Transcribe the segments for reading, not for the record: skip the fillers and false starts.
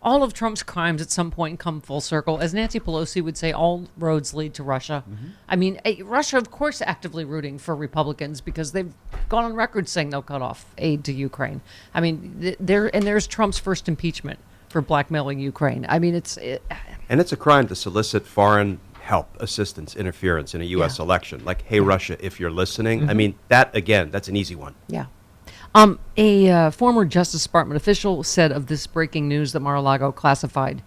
all of Trump's crimes at some point come full circle. As Nancy Pelosi would say, all roads lead to Russia. I mean, Russia, of course, actively rooting for Republicans because they've gone on record saying they'll cut off aid to Ukraine. I mean, there's Trump's first impeachment for blackmailing Ukraine. I mean, and it's a crime to solicit foreign help, assistance, interference in a U.S. election. Like, hey, Russia, if you're listening. I mean, that, again, that's an easy one. Yeah. A former Justice Department official said of this breaking news that Mar-a-Lago classified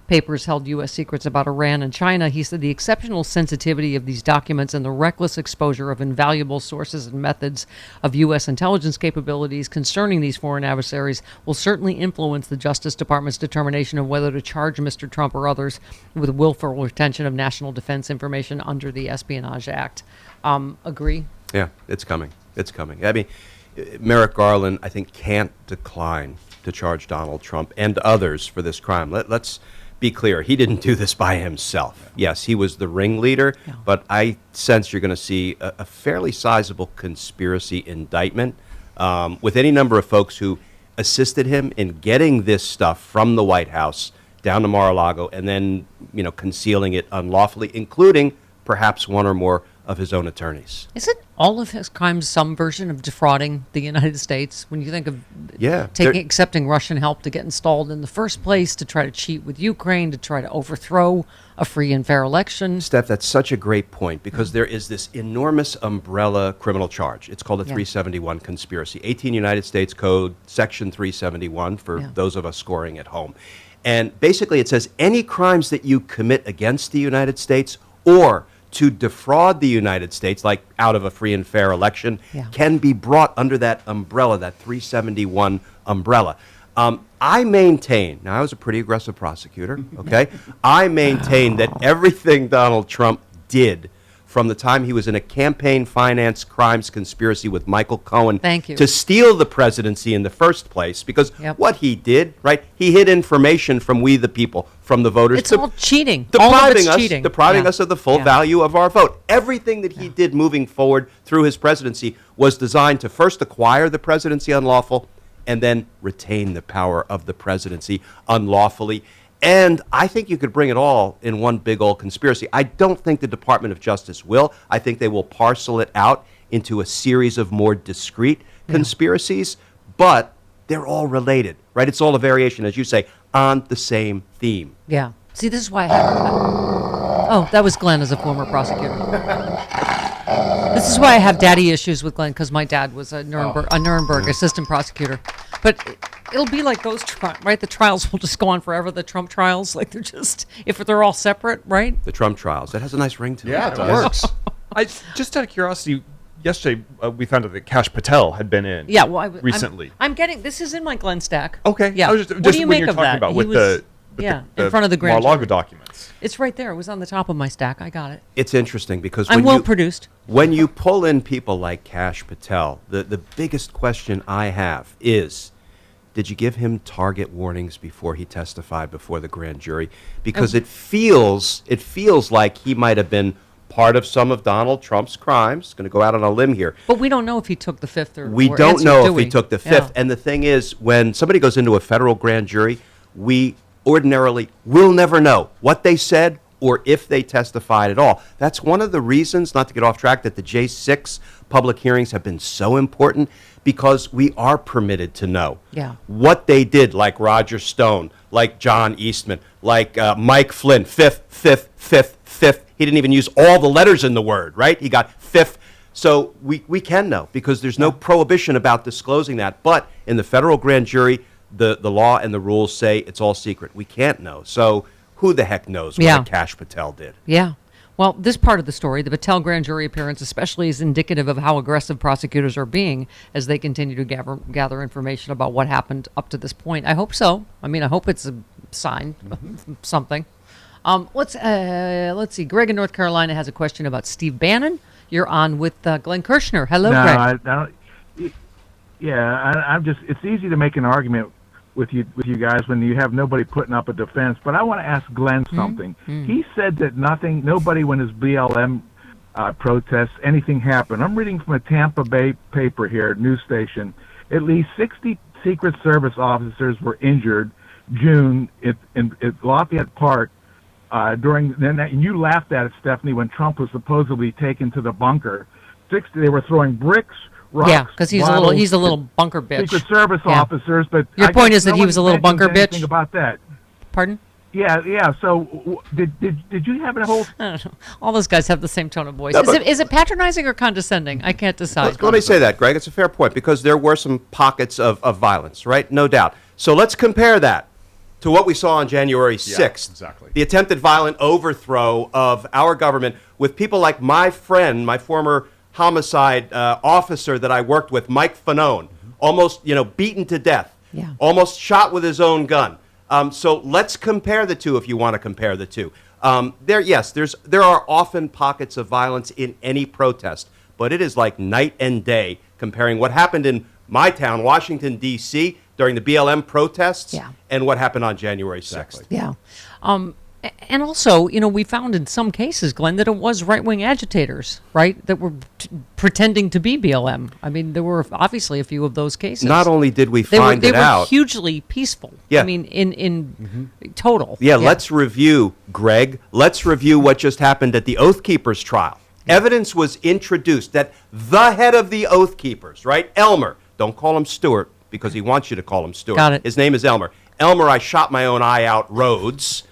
papers held U.S. secrets about Iran and China. He said the exceptional sensitivity of these documents and the reckless exposure of invaluable sources and methods of U.S. intelligence capabilities concerning these foreign adversaries will certainly influence the Justice Department's determination of whether to charge Mr. Trump or others with willful retention of national defense information under the Espionage Act. Agree? Yeah, it's coming. It's coming. I mean, Merrick Garland, I think, can't decline to charge Donald Trump and others for this crime. Let's be clear. He didn't do this by himself. Yes, he was the ringleader, but I sense you're going to see a fairly sizable conspiracy indictment with any number of folks who assisted him in getting this stuff from the White House down to Mar-a-Lago and then, concealing it unlawfully, including perhaps one or more of his own attorneys. Isn't all of his crimes some version of defrauding the United States? When you think of accepting Russian help to get installed in the first place, to try to cheat with Ukraine, to try to overthrow a free and fair election. Steph, that's such a great point because there is this enormous umbrella criminal charge. It's called a 371 conspiracy. 18 United States Code, Section 371 for those of us scoring at home. And basically it says any crimes that you commit against the United States or to defraud the United States, like out of a free and fair election, can be brought under that umbrella, that 371 umbrella. I maintain, now I was a pretty aggressive prosecutor, okay? I maintain that everything Donald Trump did from the time he was in a campaign finance crimes conspiracy with Michael Cohen to steal the presidency in the first place, because what he did, right, he hid information from we the people, from the voters. It's all cheating. Depriving us of the full value of our vote. Everything that he did moving forward through his presidency was designed to first acquire the presidency unlawful and then retain the power of the presidency unlawfully. And I think you could bring it all in one big old conspiracy. I don't think the Department of Justice will. I think they will parcel it out into a series of more discrete conspiracies, but they're all related, right? It's all a variation, as you say, on the same theme. Yeah. See, this is why I have... Oh, that was Glenn as a former prosecutor. This is why I have daddy issues with Glenn, because my dad was a Nuremberg assistant prosecutor. But it'll be like those right? The trials will just go on forever. The Trump trials, like they're just, if they're all separate, right? The Trump trials. That has a nice ring to it. Yeah, it works. Just out of curiosity, yesterday we found out that Kash Patel had been in. Yeah, well, recently. I'm getting this is in my Glenn stack. Okay. Yeah. I was just what do you when make you're of talking that? about He with was, the in front of the grand Mar-a-Lago jury. documents. It's right there. It was on the top of my stack. I got it. It's interesting because I'm well produced. When you pull in people like Kash Patel, the biggest question I have is, did you give him target warnings before he testified before the grand jury? Because it feels like he might have been part of some of Donald Trump's crimes. Going to go out on a limb here. But we don't know if he took the fifth or we don't know if he took the fifth. And the thing is, when somebody goes into a federal grand jury, we ordinarily will never know what they said or if they testified at all. That's one of the reasons, not to get off track, that the J6 public hearings have been so important, because we are permitted to know what they did, like Roger Stone, like John Eastman, like Mike Flynn, fifth. He didn't even use all the letters in the word, right? He got fifth. So we can know, because there's no prohibition about disclosing that. But in the federal grand jury, the law and the rules say it's all secret. We can't know. So who the heck knows what Kash Patel did? Yeah. Well, this part of the story, the Patel grand jury appearance especially, is indicative of how aggressive prosecutors are being as they continue to gather information about what happened up to this point. I hope so. I mean, I hope it's a sign of something. Let's see. Greg in North Carolina has a question about Steve Bannon. You're on with Glenn Kirschner. Hello, Greg. I'm just. It's easy to make an argument with you guys when you have nobody putting up a defense. But I want to ask Glenn something. He said that nobody, when his BLM protests, anything happened. I'm reading from a Tampa Bay paper here, news station. At least 60 Secret Service officers were injured June at Lafayette Park and you laughed at it, Stephanie, when Trump was supposedly taken to the bunker. They were throwing bricks, rocks, yeah, because he's a little bunker bitch. Secret Service officers, but your point is that he was a little bunker bitch. Anything about that? Pardon? Yeah. So did you have a whole? I don't know. All those guys have the same tone of voice. No, Is it patronizing or condescending? I can't decide. Let me say that, Greg. It's a fair point because there were some pockets of violence, right? No doubt. So let's compare that to what we saw on January 6th. Yeah, exactly. The attempted violent overthrow of our government with people like my friend, my former homicide officer that I worked with, Mike Fanone, almost beaten to death, almost shot with his own gun. So let's compare the two if you want to compare the two. There are often pockets of violence in any protest, but it is like night and day comparing what happened in my town, Washington, D.C., during the BLM protests and what happened on January 6th. Yeah. And also, we found in some cases, Glenn, that it was right-wing agitators, right, that were pretending to be BLM. I mean, there were obviously a few of those cases. Not only did we find it out. They were out, hugely peaceful. Yeah. I mean, in total. Yeah, let's review, Greg. Let's review what just happened at the Oath Keepers trial. Evidence was introduced that the head of the Oath Keepers, right, Elmer, don't call him Stuart because he wants you to call him Stuart. Got it. His name is Elmer. Elmer, I shot my own eye out, Rhodes.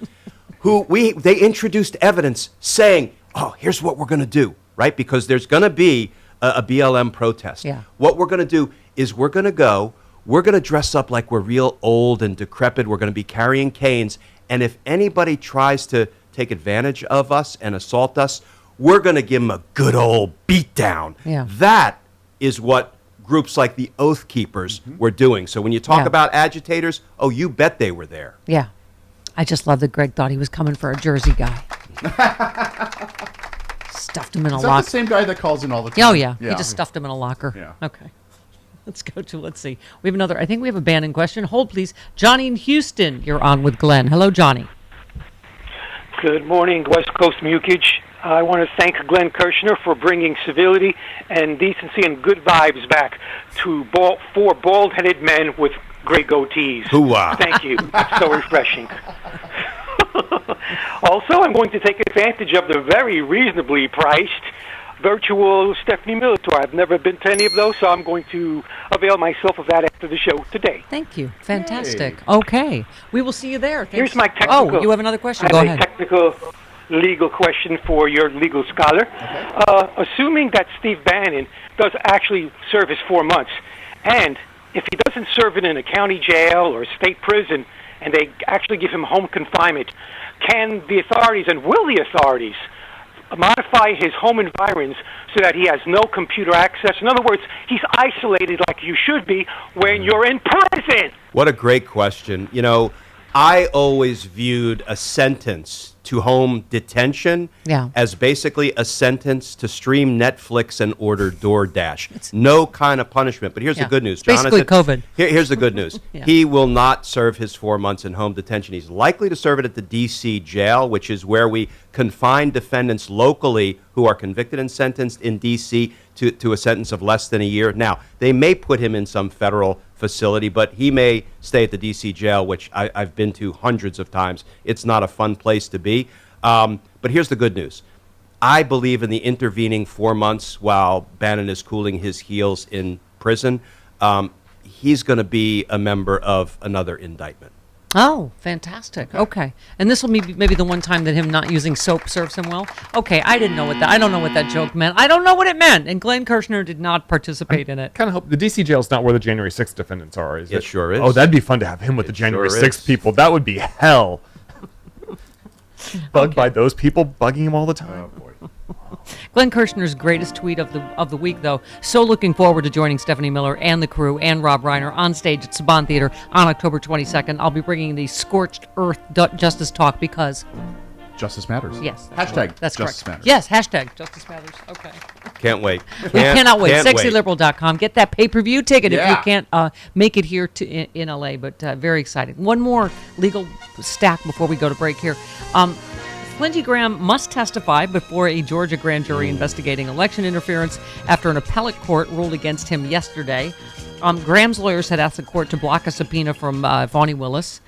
They introduced evidence saying, here's what we're going to do, right? Because there's going to be a BLM protest. Yeah. What we're going to do is we're going to dress up like we're real old and decrepit. We're going to be carrying canes. And if anybody tries to take advantage of us and assault us, we're going to give them a good old beatdown. Yeah. That is what groups like the Oath Keepers were doing. So when you talk about agitators, you bet they were there. Yeah. I just love that Greg thought he was coming for a Jersey guy. Stuffed him in a locker. Is that the same guy that calls in all the time? Oh, yeah. He just stuffed him in a locker. Yeah. Okay. Let's see. We have I think we have a Bannon question. Hold, please. Johnny in Houston, you're on with Glenn. Hello, Johnny. Good morning, West Coast Mukage. I want to thank Glenn Kirschner for bringing civility and decency and good vibes back to four bald-headed men with gray goatees. Hooah. Thank you. It's so refreshing. Also, I'm going to take advantage of the very reasonably priced virtual Stephanie Miller tour. I've never been to any of those, so I'm going to avail myself of that after the show today. Thank you. Fantastic. Yay. Okay. We will see you there. Thanks. Here's my technical... Oh, you have another question? Go ahead. I have a technical legal question for your legal scholar. Okay. Assuming that Steve Bannon does actually serve his 4 months, and if he doesn't serve it in a county jail or state prison, and they actually give him home confinement, can the authorities, and will the authorities, modify his home environs so that he has no computer access? In other words, he's isolated like you should be when you're in prison. What a great question. I always viewed a sentence to home detention as basically a sentence to stream Netflix and order DoorDash. No kind of punishment. But here's the good news, Jonathan. Basically COVID. Here's the good news. He will not serve his 4 months in home detention. He's likely to serve it at the D.C. jail, which is where we confine defendants locally who are convicted and sentenced in D.C. to a sentence of less than a year. Now, they may put him in some federal facility, but he may stay at the D.C. jail, which I've been to hundreds of times. It's not a fun place to be. But here's the good news. I believe in the intervening 4 months while Bannon is cooling his heels in prison. He's going to be a member of another indictment. Oh, fantastic. Okay. And this will be maybe the one time that him not using soap serves him well? Okay, I don't know what that joke meant. I don't know what it meant. And Glenn Kirschner did not participate in it. Kind of hope the D.C. jail's not where the January 6th defendants are, is it? It sure is. Oh, that'd be fun to have him with the January 6th people. That would be hell. Bugged by those people, bugging him all the time. Oh, boy. Glenn Kirschner's greatest tweet of the week, though. So looking forward to joining Stephanie Miller and the crew and Rob Reiner on stage at Saban Theater on October 22nd. I'll be bringing the Scorched Earth Justice Talk because... Justice matters. Yes. Hashtag that's Justice correct. matters. Yes, hashtag Justice matters. Okay. Can't wait. We cannot wait. Can't SexyLiberal.com. Get that pay-per-view ticket if you can't make it here in LA, but very excited. One more legal stack before we go to break here. Lindsey Graham must testify before a Georgia grand jury investigating election interference after an appellate court ruled against him yesterday. Graham's lawyers had asked the court to block a subpoena from Vonnie Willis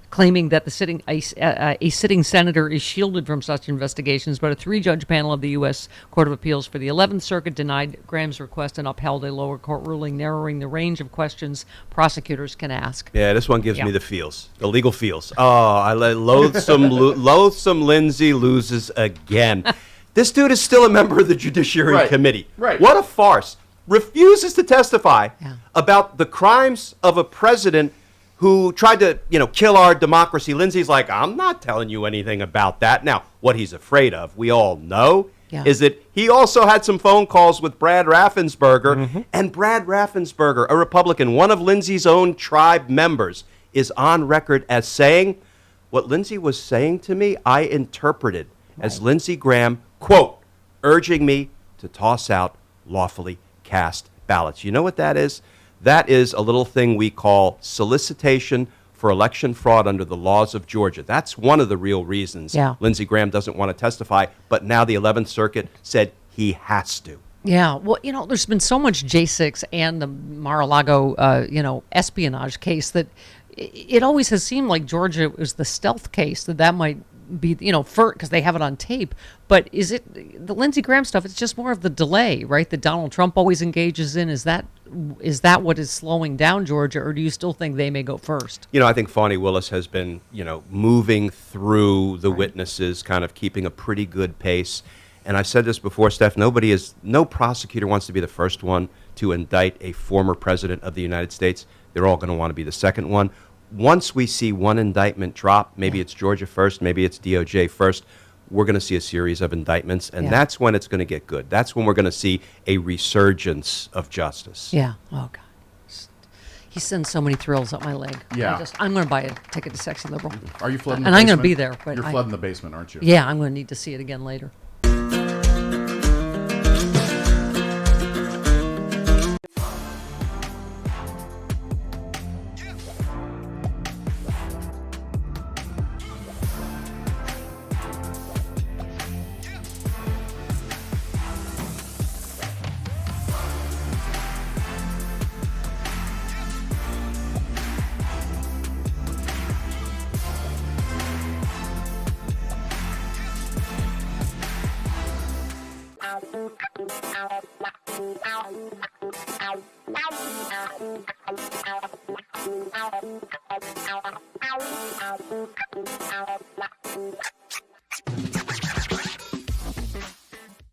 claiming that a sitting senator is shielded from such investigations, but a 3-judge panel of the U.S. Court of Appeals for the 11th Circuit denied Graham's request and upheld a lower court ruling narrowing the range of questions prosecutors can ask. Yeah, this one gives me the feels, the legal feels. Oh, I loathsome Lindsay loses again. This dude is still a member of the Judiciary Committee. Right. What a farce. Refuses to testify about the crimes of a president who tried to, kill our democracy. Lindsay's like, I'm not telling you anything about that. Now, what he's afraid of, we all know, is that he also had some phone calls with Brad Raffensperger. And Brad Raffensperger, a Republican, one of Lindsay's own tribe members, is on record as saying, what Lindsay was saying to me, I interpreted as Lindsey Graham, quote, urging me to toss out lawfully cast ballots. You know what that is? That is a little thing we call solicitation for election fraud under the laws of Georgia. That's one of the real reasons Lindsey Graham doesn't want to testify, but now the 11th Circuit said he has to. Yeah, well, there's been so much J6 and the Mar-a-Lago, espionage case that it always has seemed like Georgia was the stealth case, that might be, because they have it on tape. But is it the Lindsey Graham stuff? It's just more of the delay, right? That Donald Trump always engages in. Is that what is slowing down Georgia, or do you still think they may go first? I think Fani Willis has been, moving through the witnesses, kind of keeping a pretty good pace. And I've said this before, Steph, no prosecutor wants to be the first one to indict a former president of the United States. They're all going to want to be the second one. Once we see one indictment drop, maybe it's Georgia first, maybe it's DOJ first, we're going to see a series of indictments, and that's when it's going to get good. That's when we're going to see a resurgence of justice. Yeah. Oh, God. He sends so many thrills up my leg. Yeah. I'm going to buy a ticket to Sexy Liberal. Are you flooding the And basement? I'm going to be there. But You're flooding the basement, aren't you? Yeah, I'm going to need to see it again later.